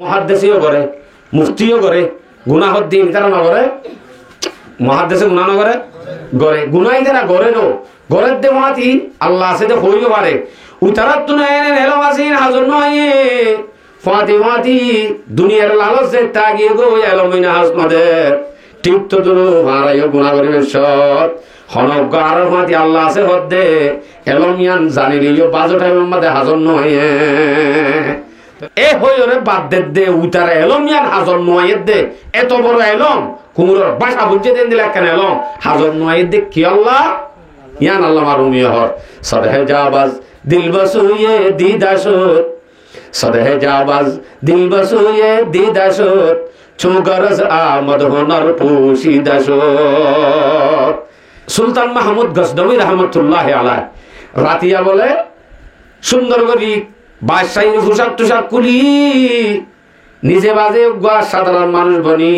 মুহাদ্দিসিও করে, মুফতিও করে, গুনাহর দিন তারা না করে, মুহাদ্দিসে গুনাহ না করে, করে গুনাই তারা করে নো, গরের দে মাতি আল্লাহ আছে যে হইও পারে, উতারাত তো না এনে এলো আসিন হাজর নয়, ফাতি ফাতি দুনিয়ার লালচে তাগিয়ে গো এলো মিনা হাসমদে, ঠিক তো দুরু মারাইও গুনাহ করিবে সৎ, হনজ্ঞ আর মাতি আল্লাহ আছে হদ্দে, এলো মিয়ান জানি লিও বাজটাই মধ্যে হাজর নয়, এ হইরে বাদ দে উতারা এলম ইয়ান হাজর নোয়াইয়ের দে এত বড় এলম কুমুরের বাসা বুঝে দেন দিলে কেন এলম হাজর নোয়াইয়ের দে কি আল্লাহ ইয়ান আল্লাহ মারুমিয়া হর সদহে জাবাজ দিল বসুয়ে দিদাসত, সদহে জাবাজ দিল বসুয়ে দিদাসত, চুগরজ আমদ হনর পুশিদাসত। সুলতান মাহমুদ গজনবী রহমতুল্লাহ আলাইহি রাতিয়া বলে সুন্দর করি বাদশাহী পোশাক টুশাক কুলি নিজে বাজে সাধারণ মানুষ বনি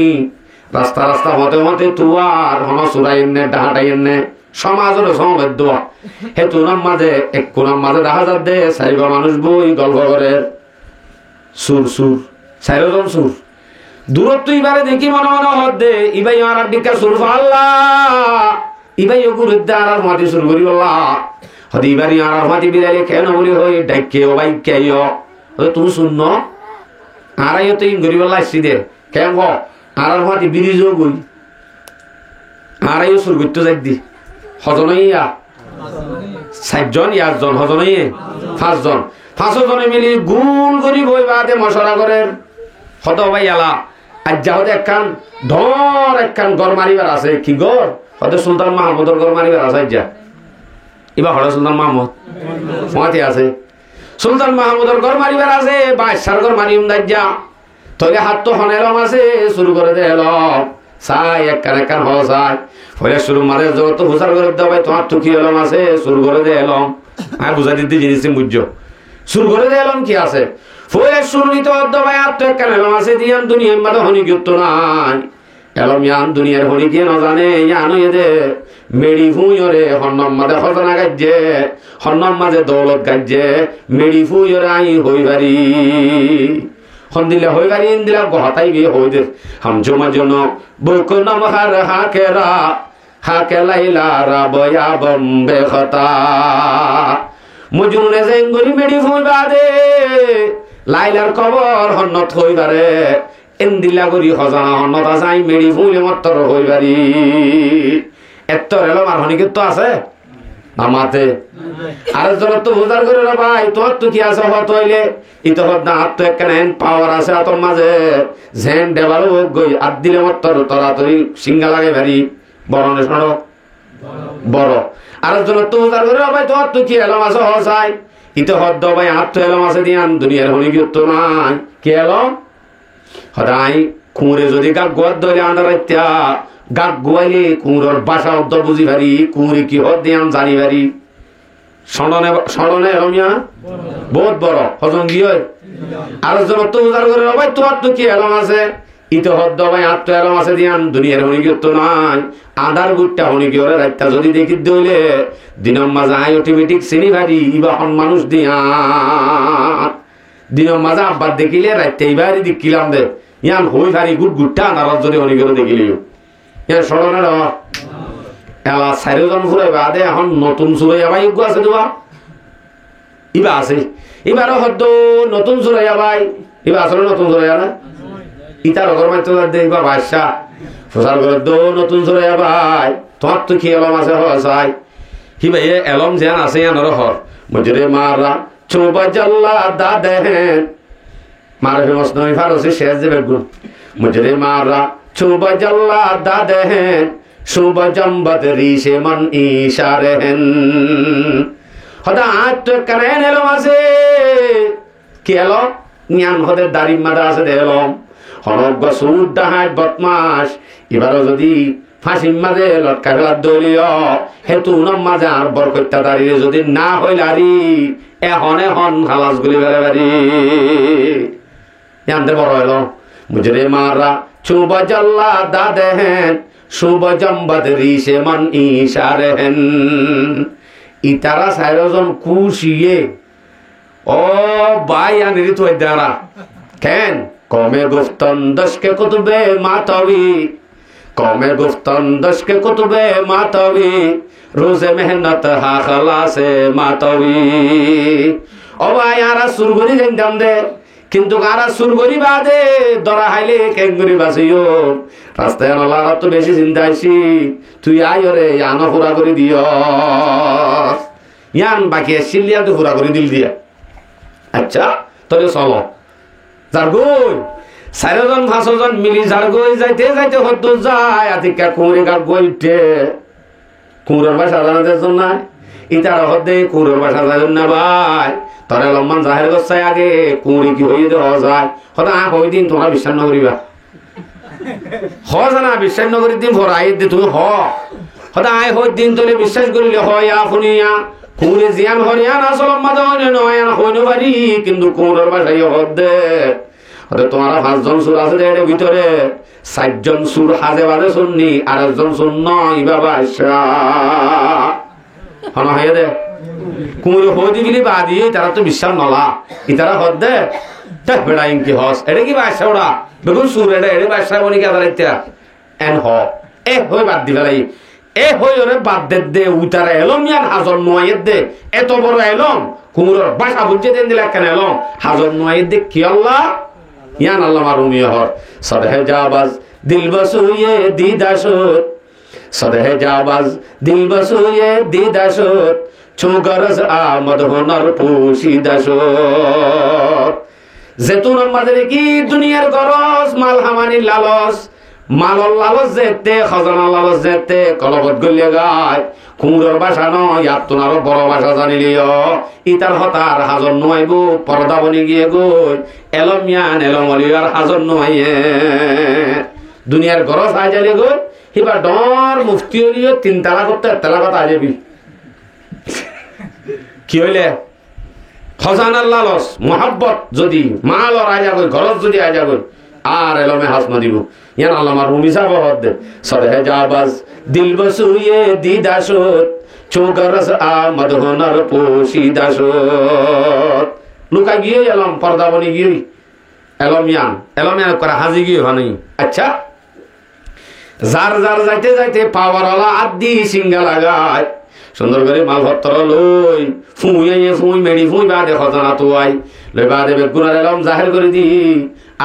রাস্তা রাস্তা হতে হতে তুয়ার হন চুরাইনে ডাহাটাইনে সমাজের সমবেদ্য হে তুনার মাঝে এক কোনার মাঝে দেখা যার দে চারিবা মানুষ বই গল্প করে সুর সুর চারিজন সুর দূরত্ব ইবারে দেখি মনে মনে হত দে ইবাই আর দিকা সুর ফাল্লা ইবাই গুরুদ্দে আর মাটি সুর করি বল্লা হদি ইবারি আর মাটি বিদায় কেন বলি হই ডাইকে ও ভাই কেয় তুমি শুন আর তো ইন গরিব আসছি দে কেন হ আর মাটি বিরিজও গই আর সুর করতে যাই দি হজনইয়া ৬০ জন ৮ জন হজনই ৫ জন ৫ জনে মিলি গুল করি বই বাদে মশলা করে হত ভাই এলা আজ যা হতে একখান ধর একখান গড় মারিবার আছে কি গড় হতে সুলতান মাহমুদের গড় মারিবার আছে যা এবার হলো সুলতান মাহমুদ মাতে আছে সুলতান মাহমুদের ঘর মারিবার আছে বাদশার ঘর মারিম দাজ্জা তবে হাত তো হনেলম আছে শুরু করে দে এলম চাই একখান একখান হ চাই ফলে শুরু মারে যত হুসার করে দেওয়া তোমার তো কি এলম আছে শুরু করে দে এলম হ্যাঁ বুঝাই দিতে জিনিস বুঝছো শুরু করে দে এলম কি আছে ফলে শুরু নিতে ভাই আর তো একখান এলম আছে দিয়ান দুনিয়ার মাঝে হনিযুক্ত নাই এলম ইয়ান দুনিয়ার হনি কে না জানে ইয়ান দে মেড়ি ফুঁয়রে হন্নম মাঝে খজনা গাজ্যে হন্নম মাঝে দৌলত গাজ্যে মেড়ি ফুঁয়রে আই হইবারি হন দিলে হইবারি ইন দিলা গহাতাই গে হই দে হাম জমা জন বক নমহার হাকেরা হাকে লাইলা রাবয়া বম্বে খতা মজনুনে জেঙ্গুরি মেড়ি ফুঁইবা দে লাইলার কবর হন্নত হইবারে এন্দিলা করি খজানা হন্নত আসাই মেড়ি ফুঁইলে মত্তর হইবারি এত রেল মারহনিকে তো আছে আমাতে আর জন তো উদার করে রে ভাই তোর তো কি আছে হত হইলে ইতো হদ না তো একখান পাওয়ার আছে তোর মাঝে জেন দেবালো গই আদ দিলে মত্তর তোরা তুই সিঙ্গা লাগে ভারি বরনে শোনো বড় আর জন তো উদার করে রে ভাই তোর তো কি এলম আছে হসাই ইতো হদ ভাই হাত তো এলম আছে দিয়ান দুনিয়ার হনিকে তো নাই কি এলম হদাই কুঁড়ে যদি গা গোয়াদ ধরে আন্ডার রাইত্যা গাক গোয়াইলে কুঁড়োর বাসা অর্ধ বুঝি ভারি কুঁড়ি কি হদ দিয়ে জানি ভারি সড়নে রমিয়া বহুত বড় হজম কি হয় আর জন তো উদার করে ভাই তোমার তো কি এলম আছে ইতো হদ্দ ভাই আর তো এলম আছে দিয়ান দুনিয়ার হনিকি তো নাই আধার গুটটা হনিকি ওরে রাইতা যদি দেখি দইলে দিনের মাঝে আই অটোমেটিক চিনি ভারি ইবা হন মানুষ দিয়া দিনের মাঝে আব্বার দেখিলে রাইতে এইবারই দেখিলাম দে ইয়ান হই ভারি গুট গুটটা আধার যদি হনিকি দেখিলিও সড়নের এলা ৪ জন ফুরাই বাদে এখন নতুন চুরাইয়া ভাই আছে দেওয়া ইবা আছে এবারও হয়তো নতুন চুরাইয়া ভাই এবার আসলে নতুন চুরাইয়া না ইটার ঘর মাইতে দে এবার বাদশা প্রচার করে দো নতুন চুরাইয়া ভাই তোমার তো কি এলম আছে হয় হি ভাই এলম যেন আছে ইয়ানোর হর মজুরে মারা চৌবা জাল্লা দা দেহেন মারা ফেমস নয় ফারসি শেষ দেবে গুণ মজুরে মারা চৌবা জাল্লা দা দেহেন শুভ জম্বত রিশে মন ইশারেন হদা আট তো কারেন এলম আছে কি এলম নিয়ান হদের দাড়ি মাদা আছে এলম হনজ্ঞ সুদ ডাহাই বদমাস এবারও যদি ফাঁসির মাঝে লটকা ফেলার দলীয় হেতু নম মাঝে আর বরকত্যা দাঁড়িয়ে যদি না হইলারি এখন হালাস গুলি বেড়ে বাড়ি জানতে বড় এলো মুজরে মারা চুব জল্লা দা দেহেন শুভ জম্বত রিশে মন ইশারেন ইতারা ৪ জন কুশিয়ে ও ভাই আনিরি তো দ্বারা কেন ক कौमे गुफ्तन दश के कुतुबे मातवी कौमे गुफ्तन दश के कुतुबे मातवी रोजे मेहनत हा खलासे मातवी ओ भाई आरा सुरगुरी जंगम दे কিন্তু আরা সুরগরি বাদে দরা হাইলে কেঙ্গুরি বাসিও রাস্তায় নলারা তো বেশি চিন্তা আইছি তুই আয় রে আনো পুরা করে দিও ইয়ান বাকি সিলিয়া তো পুরা করে দিল দিয়া আচ্ছা তবে চলো যার গই 4 জন 5 জন মিলি যার গই যাইতে যাইতে হতো যায় আতিকা কুঁড়ে গা গইতে কুঁড়ের বাসা জানাতে জন্য না ইতার হদে কুঁড়ের বাসা জানেন না ভাই তরে লম্মান জাহের গছাই আগে কুঁড়ি কি হয়ে দেওয়া যায় হয়তো ওই দিন তোমরা বিশ্বাস নকরিবা জানা বিশ্বাস নকরি দিন ভরাই দি তুমি হয়তো ওই দিন তোলে বিশ্বাস করিলে হয় শুনিয়া কুঁড়ে জিয়ান হরিয়ান আসল নয় হইন পারি কিন্তু কুঁড়ের বাসাই হদে হয়তো তোমার 5 জন সুর আছে এর ভিতরে 4 জন সুর হাজে বাজে শুননি আর 1 জন শুন নয় বাবা হন হয়ে দে কুমুর হদি গিলি বাদি তারা তো বিশ্বাস নলা ইতারা হদে তা বেড়া ইনকি হস এটা কি বাসা ওরা বেগুন সুর এটা বাসা বনি কি আদার ইত্যা এন হ এ হই বাদ দি ফেলাই এ হই ওরে বাদ দে উতারা এলম ইয়ান হাজর নয়ের দে এত বড় এলম কুমুরের বাসা বুঝে দেন দিলা কেন এলম হাজর নয়ের দে কি আল্লাহ ইয়ান আল্লাহ মারুমি হর সরহে জাবাজ দিল বসুয়ে দিদাসত সরহে জাবাজ দিল বসুয়ে দিদাসত চৌগরজ আমদ হোনার পুশিদাস যেতুন আমাদের কি দুনিয়ার গরজ মাল হামানি লালস মালর লালস যেতে খজানা লালস যেতে কলবত গলিয়ে গায় কুমুরের বাসা নয় আত্মন আরো বড় বাসা জানিলিও ইতার হতার হাজর নয়ব পর্দা বনি গিয়ে গই এলমিয়ান এলমলিয়ার হাজর নয় দুনিয়ার গরজ আয় যালি গই হিবা ডর মুফতি হলিও 3 তালা করতে তেলাগত আয় যাবি কি হইলে খজানার লালস মোহাব্বত যদি মাল আর আয় যাগই গরজ যদি আয় যাগই আর এলমে হাস না দিব ইয়ান আল্লাহ আমার রুমিসা বহদ দে সরহে জাবাজ দিল বসুয়ে দিদাসত চৌগরস আমদ হোনার পুশিদাসত লুকা গিয়ে এলম পর্দা বনি গিয়ে এলমিয়ান করে হাজি গিয়ে হানি আচ্ছা যার যার যাইতে যাইতে পাওয়ার ওলা আদি সিঙ্গা লাগায় সুন্দর করে মাল ভত্তর লই ফুই মেড়ি ফুই বাদে খজানা তো আই লই বাদে বেগুনার এলম জাহের করে দি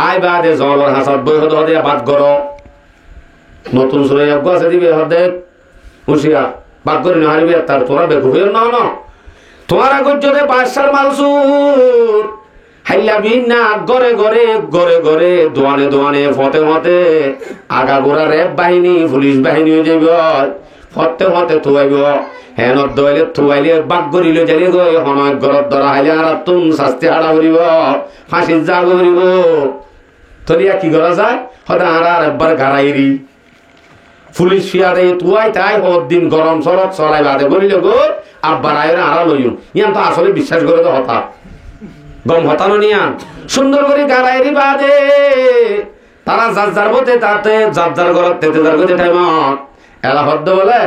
আই বাদে জলর হাসাত বই হদ হদে বাদ গর নতুন সুরে এক গাছে দিবে হদে হুশিয়া বাদ করে নহারিবে তার তোরা বেকুফে না না তোমার আগর যদি বাদশার মালসুর হাইলা বিনা গরে গরে গরে গরে দোয়ানে দোয়ানে ফতে ফতে আগা গোড়া রেব বাহিনী পুলিশ বাহিনী হয়ে যাইব ফতে ফতে থুয়াইব হেনত দইলে থুয়াইলে বাক গরিলে যাইলে গই হনয় গরত ধরা হাইলে আর তুম শাস্তি হাড়া করিব ফাঁসির যা করিব তলিয়া কি করা যায় হয়তো আর একবার গাড়াইরি পুলিশ ফিয়ারে তুয়াই তাই হদ দিন গরম সরত চলাই বাদে বলিলে গো আব্বার আয়রে আড়া লইম ইয়ান তো আসলে বিশ্বাস করে তো হতা গম হতানো নিয়ান সুন্দর করে গাড়াইরি বাদে তারা যার যার বতে তাতে যার যার ঘর তেতে যার গতে টাইমত এলা হদ্দ বলে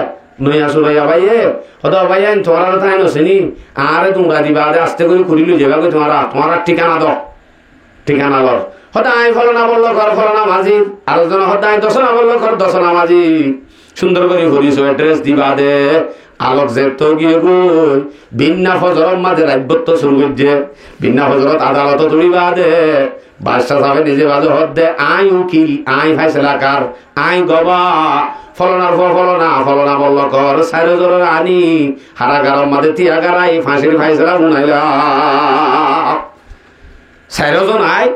নই আসো ভাইয়া ভাইয়ে হদ ভাইয়া তোমার তাই নসেনি আরে তোমরা দিবা আদে আস্তে করে করিল যাবা গো তোমার ঠিকানা দাও ঠিকানা লর হদাই ফলনা বলল ঘর ফলনা মাঝি আরেকজন হদাই দশনা বলল ঘর দশনা মাঝি সুন্দর করে ঘুরিস অ্যাড্রেস দিবা দে আলোক যে তো গিয়ে গই বিনা ফজরত মাঝে রাব্যত শুরু করছে বিনা ফজরত আদালত তুলিবা দে বাদশা সাহেব নিজে বাজে হদ দে আই উকিল আই ফাইসলা কার আই গবা ফলনার ফলনা বলল কর 4 জনের আনি হারাগার মাঝে তিয়াগারাই ফাঁসির ফাইসলা শুনাইলা 4 জন আই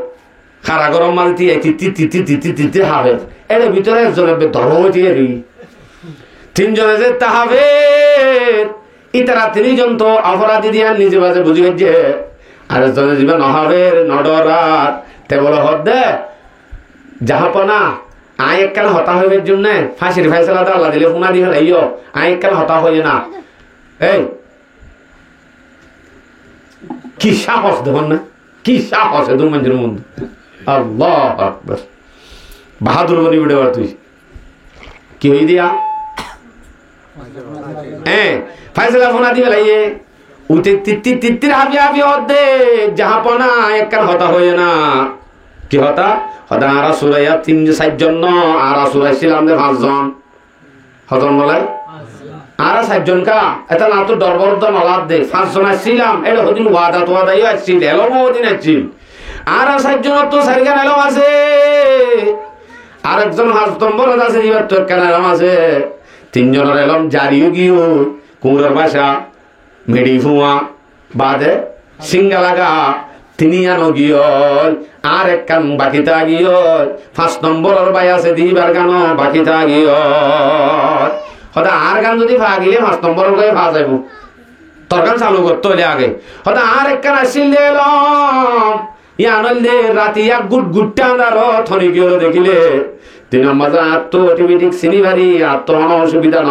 খারা গরম মাল দিয়ে তিতি হাবে এর ভিতরে একজনের ধর্ম দিয়ে রি 3 জনে যে তাহাবে ইতারা 3 জন তো অপরাধী দিয়া নিজে বাজে বুঝি হচ্ছে আর জনে দিবে নহাবে নডরাত তে বলে হদে জাহাপনা আই একখান হতা হইবার জন্য ফাঁসির ফাইসলা আল্লাহ দিলে ফোনা দিয়ে লাইও আই একখান হতা হইয়ে না এই কি সাহস দেখুন না কি সাহস এদুর মানুষের মধ্যে আল্লাহ আকবার বাহাদুর বনি বিড়ে বার তুই কি হই দিয়া ফাইসলা ফোনা দিয়ে লাইয়ে উঠে তিত্তির হাবি হাবি অর্ধেক জাহাপনা একখান হতা হইয়ে না কি হতা হতা আরা সুরাইয়া 3-4 জন আরা সুরাইছিলাম যে 5 জন হতন বলে আরা 4 জন কা এটা না তো দরবরদ নলাদ দে 5 জন আসছিলাম এটা হদিন ওয়াদা তো ওয়াদাই আসছিল এলম ওদিন আসছিল আরা 4 জন তো সারিগান এলম আছে আরেকজন 5 নম্বর আছে এবার তো কেন এলম আছে 3 জনের এলম জারিও গিও কুমড়ার ভাষা মেডি ফুয়া বাদে সিঙ্গা লাগা তিনি আনো গিয় আর এক কান বাকিতা গিয় 5 নম্বরের ভাই আছে দিবার গান বাকিতা গিয় হয়তো আর গান যদি ভা গিলে 5 নম্বরের গায়ে ভা যাইব তোর গান চালু করতে হলে আগে হয়তো আর এক কান আসছিল এলম ইয়ানলে রাতি এক গুট গুটটা আন্দার থনি গিয়ে দেখিলে 3 নম্বর আত্ম অটোমেটিক সিনিভারি আত্ম অসুবিধা ন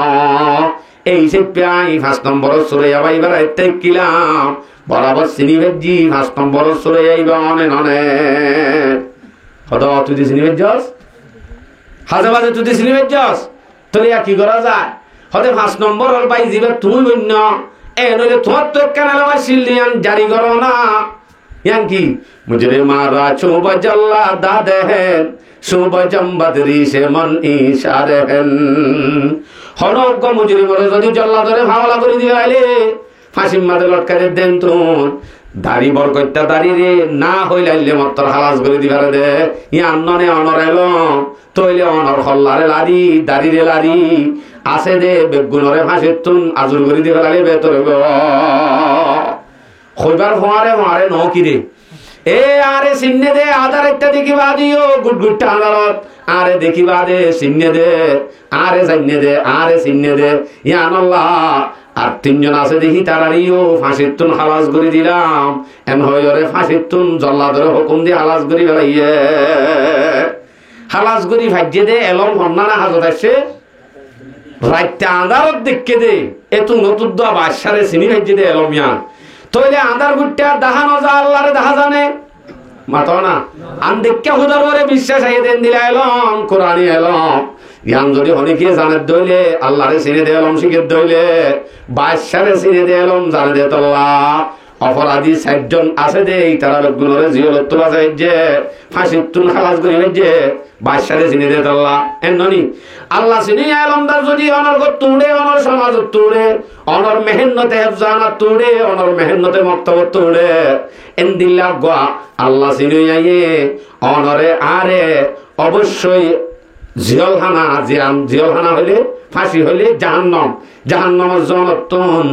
এই সে প্রায় 5 নম্বর সরে যাবা এবার এতে কিলাম বরাবর চিনি ভেজি 5 নম্বর সরে যাইবা অনে ননে হত তুই চিনি ভেজস হাজে বাজে তুই চিনি ভেজস তোর কি করা যায় হতে 5 নম্বর বাই যাবে তুমি বন্য এ নইলে তোমার তো কেনাল সিলিয়ান জারি করো না ইয়ান কি মুজরে মারা চোবা জাল্লা দাদেন সুবজম বদরি সে মন ইশারেন হনক মুজরি মরে যদি জল্লা ধরে ভাওলা করে দিবাইলে ফাঁসির মাঝে লটকারে দেন তো দাড়ি বরকইতা দাড়ি রে না হইলাইলে মত্তর হালাস করে দিবারে দে ইয়ান ননে অনর এলম তইলে অনর হল্লারে লারি দাড়ি রে লারি আছে দে বেগুনরে ফাঁসির তুন আজুর করে দিবারে ভেতরে গো কইবার ফোয়ারে মারে ন কি রে এ আরে সিন্নে দে আধার একটা দেখিবা দিও গুট গুট আদালত আরে দেখিবা দে সিন্নে দে আরে জান্নে দে আরে সিন্নে দে ইয়ান আল্লাহ আর 3 জন আছে দেখি তারারিও ফাঁসির তুন হালাস করে দিলাম এন হইরে ফাঁসির তুন জল্লাদরে হুকুম দিয়ে হালাস করে বেলাইয়ে হালাস করি ভাজ্যে দে এলম হন্নানা হাজত আসে রাইতে আন্দারত দেখকে দে এত নতুন দোয়া বাদশারে চিনি ভাজ্যে দে এলম ইয়ান তইলে আন্দার গুটটা দাহানো যা আল্লাহরে দেখা জানে মাতো না আন দেখকে হুদার পরে বিশ্বাস আইয়ে দেন দিলা এলম কোরআনি এলম জ্ঞান যদি অনেকে জানে দইলে আল্লাহরে চিনে দে এলম শিখে দইলে বাদশারে চিনে দে এলম জানে দে তল্লা অপরাধী 4 জন আছে দে তারা লোকগুলোরে জিয়লত বাজাই যে ফাঁসির তুন খালাস করি যে বাদশারে চিনে দে তল্লা এননি আল্লাহ চিনি এলমদার যদি অনর তুড়ে অনর সমাজ তুড়ে অনর মেহনতে হেফজানা তুড়ে অনর মেহনতে মক্তব তুড়ে এন্দিল্লা গা আল্লাহ চিনি আইয়ে অনরে আরে অবশ্যই জিয়লখানা জিয়লখানা হইলে ফাঁসি হইলে জাহান্নম জাহান্নমের জনতন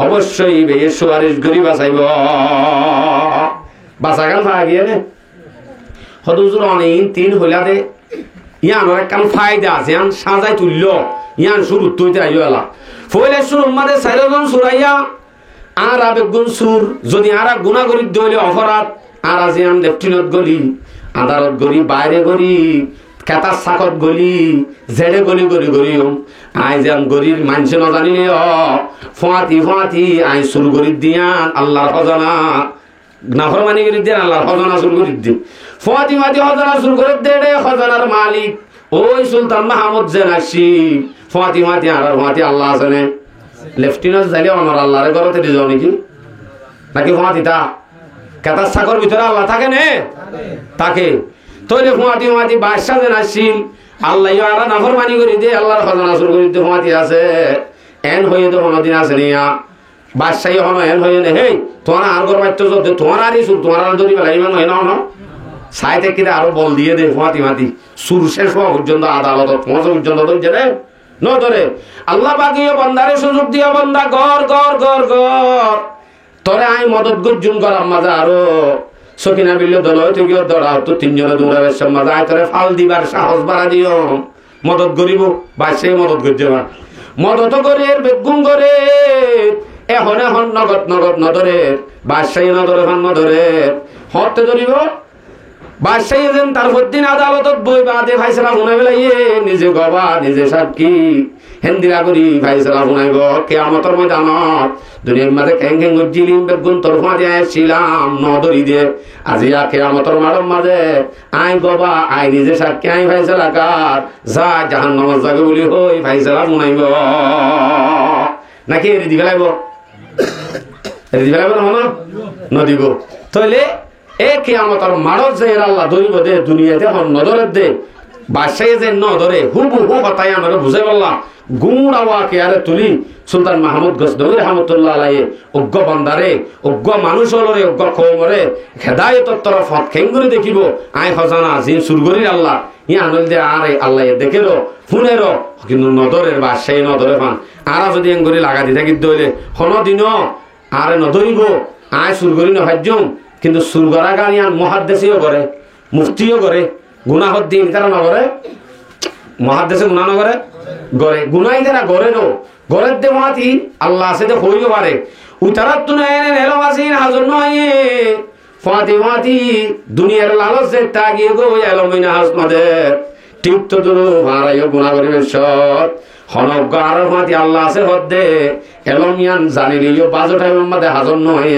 অবশ্যই বেয়ে সুয়ারিশ গরি বাঁচাইব বাঁচাগান পাওয়া গিয়ে রে হদুজুর অনেক 3 হইলা দে ইয়ানোর একখান ফায়দা আছে ইয়ান সাজাই তুলল ইয়ান শুরু তৈতে আইলো এলা ফইলে সুর মাঝে 4 জন সুরাইয়া আর আবেগুন সুর যদি আরা গুণা করি দইলে অপরাধ আর আজি আন লেফটিনেন্ট গলি আদালত গলি বাইরে গলি কেতা সাকত গলি জেডে গলি গলি গলি আই যান গরির মানুষ না জানিলে ফোঁয়াতি আই সুর গরি দিয়ান আল্লাহর খজানা নাফরমানি গরি দিয়ান আল্লাহর খজানা সুর গরি দিন ফোঁয়াতি খজানা সুর গরি দে খজানার মালিক ওই সুলতান মাহমুদ জেনাসি ফোঁয়াতি আর ফোঁয়াতি আল্লাহ আছেনে লেফটিনেন্ট যাইলে অনর আল্লাহরে ঘরতে দিয়ে যাও নাকি নাকি ফোঁয়াতি তা কেতা সাকর ভিতরে আল্লাহ থাকে নে তাকে তৈলে ফোঁয়াতি বাদশাহ যেন আসছিল আল্লাহ আরা নাফরমানি করি দে আল্লাহর খজানা শুরু করি দে ফোঁয়াতি আছে এন হয়ে তো কোনোদিন আছে নিয়া বাদশাহী হন এন হয়ে নে হেই তোমার আর ঘর বাচ্চা যদি তোমার আরই সুর তোমার আর ধরি বেলা ইমান হয় না সাইতে কিনা আরো বল দিয়ে দে ফোঁয়াতি সুর শেষ হওয়া পর্যন্ত আদালত পৌঁছা পর্যন্ত ধরছে রে ন ধরে আল্লাহ বাকিও বন্দারে সুযোগ দিয়া বন্দা গর গর গর গর তোরে আই মদত গুজুন করার মাঝে আরো সকিনা বিল্লে দল হইতে গিয়ে দৌড়া তো 3 জনে দৌড়াবে মাঝে আয় তোরে ফাল দিবার সাহস বাড়া দিও মদত করিব বাসে মদত করছে মদত করে বেগুন করে এখন নগদ নধরে বাদশাহী নধরে ফান নধরে হতে ধরিব বাদশাহী যেন তার দিন আদালতত বই বাদে ফাইসলা শুনাই পেলাইয়ে নিজে গবা নিজে সাক্ষী হেন্দিরা করি ফাইসলা শুনাইব কিয়ামতের ময়দানত দুনিয়ার মাঝে খেং জিলিম বেগুন তোর ফাঁড়ি আসছিলাম নদরি দিয়ে আজি কিয়ামতের মাঠের মাঝে আই গবা আই নিজে সাক্ষী আই ফাইসলা কার যা জাহান্নামের যাবে বলি হই ফাইসলা শুনাইব নাকি এরি দিবে লাগব না নদীব তইলে এ কিয়ামতের মারত যে আল্লাহ ধরিব দে দুনিয়াতে হন নজরে দে বাদশাহে যে নজরে হুবু হু কথাই আমরা বুঝে বললাম গুড় আওয়া কে আরে তুলি সুলতান মাহমুদ গজনবী রহমতুল্লাহ আলাইহি অজ্ঞ বান্দারে অজ্ঞ মানুষ হলরে অজ্ঞ কওমরে হেদায়েতর তরফ হত খেঙ্গুরি দেখিব আই খজানা জিন সুরগরির আল্লাহ ই আনল দে আরে আল্লাহ দেখেরো ফুনেরো কিন্তু নদরের বাদশাহী নদরে পান আরা যদি এঙ্গুরি লাগা দি থাকি দইলে কোনদিনও আরে নদরিব আয় সুরগরি নহাজ্যম কিন্তু সুরগরা গানি আর মহাদ্দেশিও করে মুফতিও করে গুনাহর দিন তারা নগরে মহাদ্দেশে গুনাহ নগরে গরে গুনাই তারা গরে নো গরের দে মাতি আল্লাহ আছে দে হইব পারে উতারাত তো নেন এলো মাসিন হাজর নয় ফাতি ফাতি দুনিয়ার লালচ যে তাগিয়ে গো এলো মিনা হাসমদে ঠিক তো দুরু মারাইও গুনাহ করিবে সৎ হনজ্ঞ আর মাতি আল্লাহ আছে হদ দে এলো মিয়ান জানিলিও বাজো টাইম মধ্যে হাজর নয়